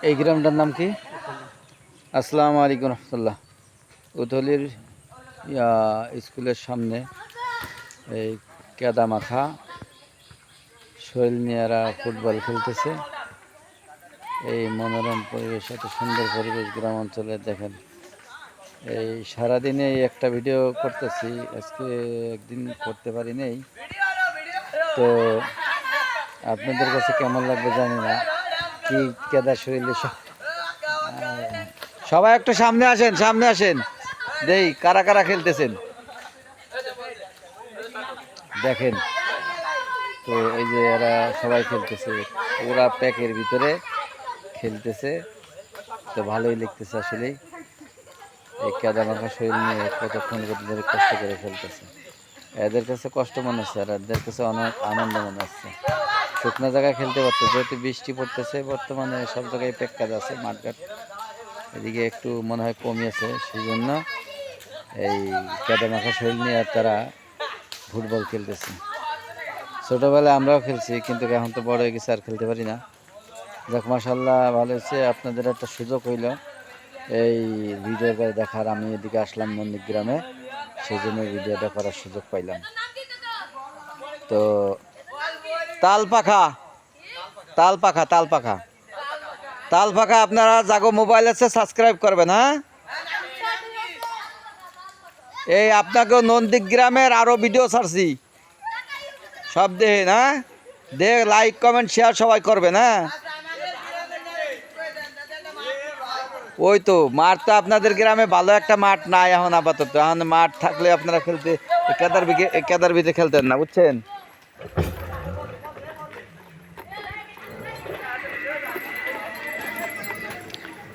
এই গ্রামটার নাম কি? আসসালামু আলাইকুম রহমতুল্লাহ। উথলির স্কুলের সামনে এই কেদা মাখা শৈল নিয়ারা ফুটবল খেলতেছে। এই মনোরম পরিবেশ, এত সুন্দর পরিবেশ গ্রাম অঞ্চলে। দেখেন, এই সারাদিনে এই একটা ভিডিও করতেছি, আজকে একদিন করতে পারি নেই। তো আপনাদের কাছে কেমন লাগবে জানি না। কি কেদা শৈলে সবাই একটু সামনে আসেন, সামনে আসেন, দেই কারা কারা খেলতেছেন দেখেন। তো এই যে এরা সবাই খেলতেছে, ওরা প্যাকের ভিতরে খেলতেছে। তো ভালোই লিখতেছে আসলে। এই কেদা মাখা শরীর নিয়ে কতক্ষণ ধরে কষ্ট করে খেলতেছে। এদের কাছে কষ্ট মনে হচ্ছে, আর এদের কাছে অনেক আনন্দ মনে হচ্ছে। শুকনো জায়গায় খেলতে পারতো, যেহেতু বৃষ্টি পড়তেছে বর্তমানে সব জায়গায় প্যাক আছে মাঠঘাট। এদিকে একটু মনে হয় কমিয়েছে, সেই জন্য এই কেদা মাখা শরীর নিয়ে তারা ফুটবল খেলতেছে। ছোটোবেলায় আমরাও খেলছি, কিন্তু এখন তো বড় হয়ে গেছে, আর খেলতে পারি না। যাক, মাশাআল্লাহ, ভালো হয়েছে। আপনাদের একটা সুযোগ হইল এই ভিডিওটা দেখার। আমি এদিকে আসলাম নন্দীগ্রামে, সেই জন্য ভিডিওটা করার সুযোগ পাইলাম। তো তাল পাখা, তাল পাখা, তাল পাখা, তাল পাখা, আপনারা জাগো মোবাইল আছে সাবস্ক্রাইব করবেন। হ্যাঁ, এই আপনাকেও নন্দীগ্রামের আরও ভিডিও ছাড়ছি, সব দেখেন। হ্যাঁ, দেখ, লাইক কমেন্ট শেয়ার সবাই করবেন। হ্যাঁ, ওই তো মাঠ তো আপনাদের গ্রামে ভালো একটা মাঠ নাই এখন আপাতত। এখন মাঠ থাকলে আপনারা খেলতে কেদার ভিতরে খেলতেন না, বুঝছেন।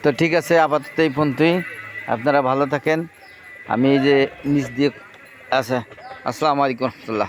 তো ঠিক আছে, আপাতত এই পর্যন্তই। আপনারা ভালো থাকেন। আমি এই যে নিচ দিয়ে, আচ্ছা, আসসালামু আলাইকুম রহমতুল্লাহ।